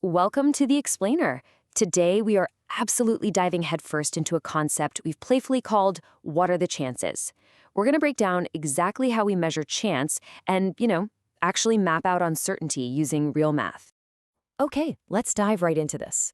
Welcome to The Explainer. Today, we are absolutely diving headfirst into a concept we've playfully called What Are the Chances? We're going to break down exactly how we measure chance and, actually map out uncertainty using real math. Okay, let's dive right into this.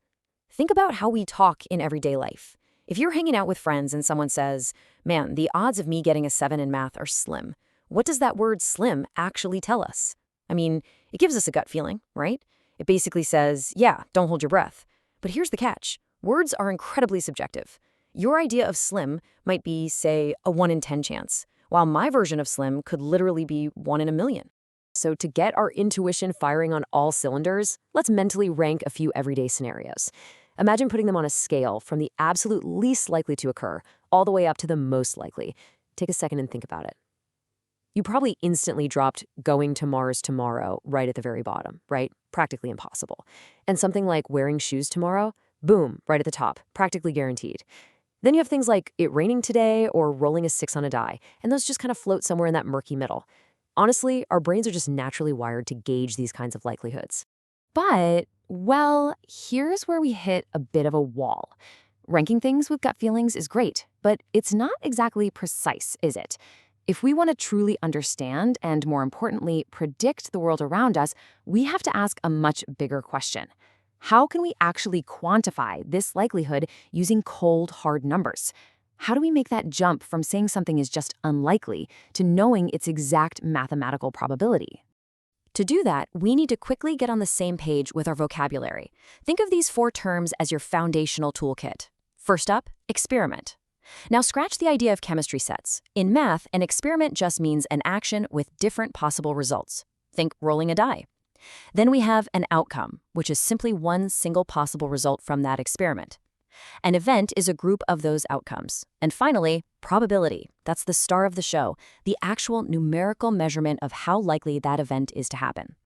Think about how we talk in everyday life. If you're hanging out with friends and someone says, man, the odds of me getting a 7 in math are slim, what does that word slim actually tell us? I mean, it gives us a gut feeling, right? It basically says, yeah, don't hold your breath. But here's the catch. Words are incredibly subjective. Your idea of slim might be, say, a 1 in 10 chance, while my version of slim could literally be 1 in a million. So to get our intuition firing on all cylinders, let's mentally rank a few everyday scenarios. Imagine putting them on a scale from the absolute least likely to occur all the way up to the most likely. Take a second and think about it. You probably instantly dropped going to Mars tomorrow right at the very bottom, right? Practically impossible. And something like wearing shoes tomorrow, boom, right at the top, practically guaranteed. Then you have things like it raining today or rolling a 6 on a die, and those just kind of float somewhere in that murky middle. Honestly, our brains are just naturally wired to gauge these kinds of likelihoods. But, well, here's where we hit a bit of a wall. Ranking things with gut feelings is great, but it's not exactly precise, is it? If we want to truly understand and, more importantly, predict the world around us, we have to ask a much bigger question. How can we actually quantify this likelihood using cold, hard numbers? How do we make that jump from saying something is just unlikely to knowing its exact mathematical probability? To do that, we need to quickly get on the same page with our vocabulary. Think of these 4 terms as your foundational toolkit. First up, experiment. Now scratch the idea of chemistry sets. In math, an experiment just means an action with different possible results. Think rolling a die. Then we have an outcome, which is simply one single possible result from that experiment. An event is a group of those outcomes. And finally, probability. That's the star of the show, the actual numerical measurement of how likely that event is to happen.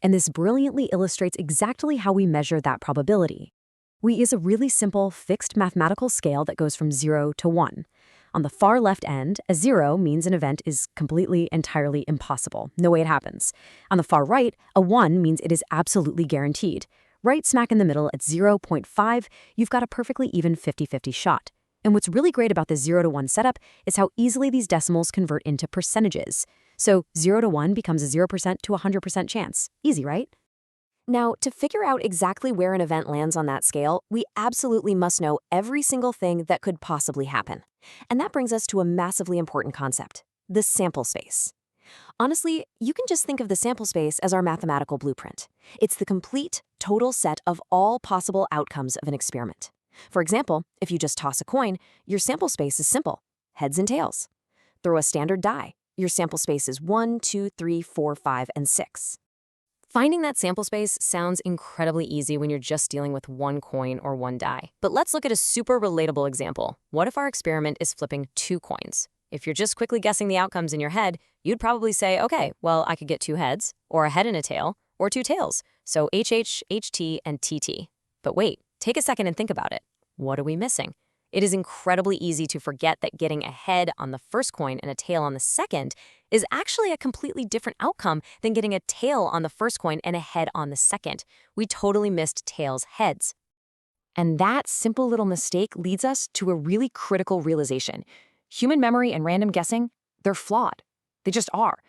And this brilliantly illustrates exactly how we measure that probability. We use a really simple fixed mathematical scale that goes from 0 to 1. On the far left end, a 0 means an event is completely, entirely impossible. No way it happens. On the far right, a 1 means it is absolutely guaranteed. Right smack in the middle at 0.5, you've got a perfectly even 50-50 shot. And what's really great about the 0 to 1 setup is how easily these decimals convert into percentages. So 0 to 1 becomes a 0% to 100% chance. Easy, right? Now, to figure out exactly where an event lands on that scale, we absolutely must know every single thing that could possibly happen. And that brings us to a massively important concept, the sample space. Honestly, you can just think of the sample space as our mathematical blueprint. It's the complete, total set of all possible outcomes of an experiment. For example, if you just toss a coin, your sample space is simple, heads and tails. Throw a standard die. Your sample space is 1, 2, 3, 4, 5, and 6. Finding that sample space sounds incredibly easy when you're just dealing with one coin or one die. But let's look at a super relatable example. What if our experiment is flipping 2 coins? If you're just quickly guessing the outcomes in your head, you'd probably say, okay, well, I could get 2 heads, or a head and a tail, or 2 tails. So HH, HT, and TT. But wait, take a second and think about it. What are we missing? It is incredibly easy to forget that getting a head on the first coin and a tail on the second is actually a completely different outcome than getting a tail on the first coin and a head on the second. We totally missed tails heads. And that simple little mistake leads us to a really critical realization. Human memory and random guessing, they're flawed. They just are.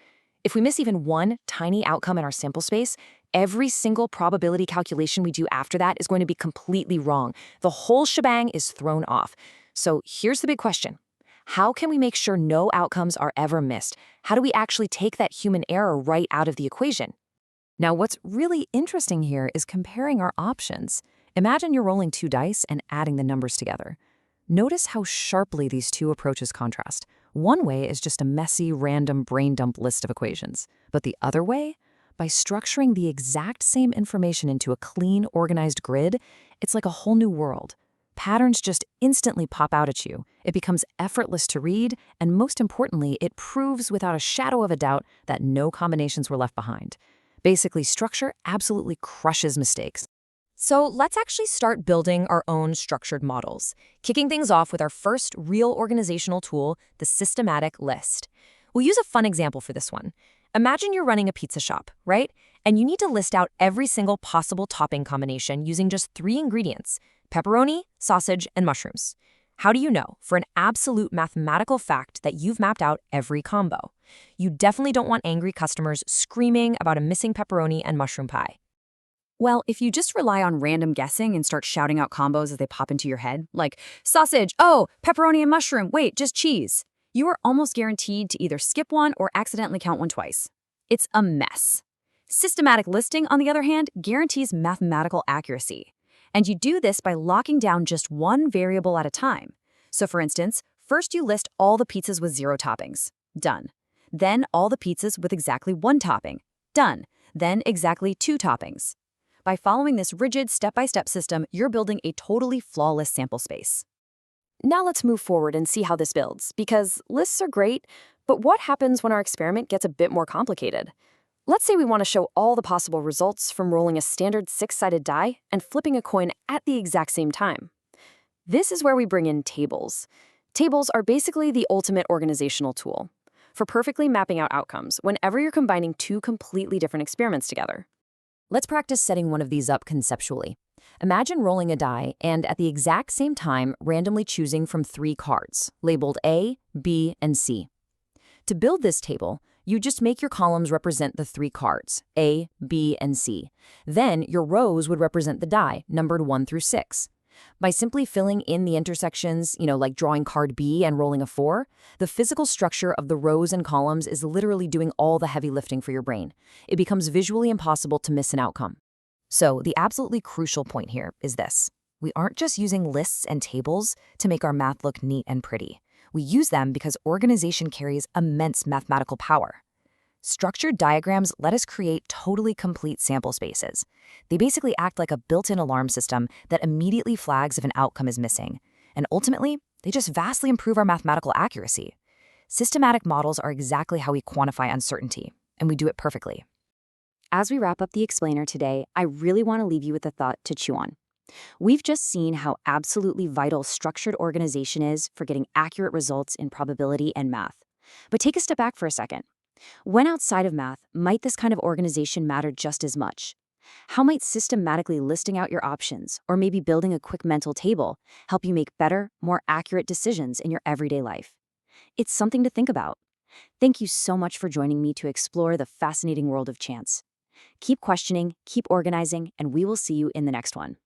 If we miss even one tiny outcome in our sample space, every single probability calculation we do after that is going to be completely wrong. The whole shebang is thrown off. So here's the big question. How can we make sure no outcomes are ever missed? How do we actually take that human error right out of the equation? Now, what's really interesting here is comparing our options. Imagine you're rolling 2 dice and adding the numbers together. Notice how sharply these 2 approaches contrast. One way is just a messy, random brain dump list of equations. But the other way? By structuring the exact same information into a clean, organized grid, it's like a whole new world. Patterns just instantly pop out at you. It becomes effortless to read, and most importantly, it proves without a shadow of a doubt that no combinations were left behind. Basically, structure absolutely crushes mistakes. So let's actually start building our own structured models, kicking things off with our first real organizational tool, the systematic list. We'll use a fun example for this one. Imagine you're running a pizza shop, right? And you need to list out every single possible topping combination using just 3 ingredients: pepperoni, sausage, and mushrooms. How do you know, for an absolute mathematical fact, that you've mapped out every combo? You definitely don't want angry customers screaming about a missing pepperoni and mushroom pie. Well, if you just rely on random guessing and start shouting out combos as they pop into your head, like sausage, oh, pepperoni and mushroom, wait, just cheese, you are almost guaranteed to either skip one or accidentally count one twice. It's a mess. Systematic listing, on the other hand, guarantees mathematical accuracy. And you do this by locking down just one variable at a time. So for instance, first you list all the pizzas with 0 toppings. Done. Then all the pizzas with exactly 1 topping. Done. Then exactly 2 toppings. By following this rigid step-by-step system, you're building a totally flawless sample space. Now let's move forward and see how this builds, because lists are great, but what happens when our experiment gets a bit more complicated? Let's say we want to show all the possible results from rolling a standard 6-sided die and flipping a coin at the exact same time. This is where we bring in tables. Tables are basically the ultimate organizational tool for perfectly mapping out outcomes whenever you're combining 2 completely different experiments together. Let's practice setting one of these up conceptually. Imagine rolling a die and at the exact same time randomly choosing from 3 cards, labeled A, B, and C. To build this table, you just make your columns represent the 3 cards, A, B, and C. Then your rows would represent the die, numbered 1 through 6. By simply filling in the intersections, like drawing card B and rolling a 4, the physical structure of the rows and columns is literally doing all the heavy lifting for your brain. It becomes visually impossible to miss an outcome. So the absolutely crucial point here is this. We aren't just using lists and tables to make our math look neat and pretty. We use them because organization carries immense mathematical power. Structured diagrams let us create totally complete sample spaces. They basically act like a built-in alarm system that immediately flags if an outcome is missing. And ultimately, they just vastly improve our mathematical accuracy. Systematic models are exactly how we quantify uncertainty, and we do it perfectly. As we wrap up the explainer today, I really want to leave you with a thought to chew on. We've just seen how absolutely vital structured organization is for getting accurate results in probability and math. But take a step back for a second. When outside of math, might this kind of organization matter just as much? How might systematically listing out your options, or maybe building a quick mental table, help you make better, more accurate decisions in your everyday life? It's something to think about. Thank you so much for joining me to explore the fascinating world of chance. Keep questioning, keep organizing, and we will see you in the next one.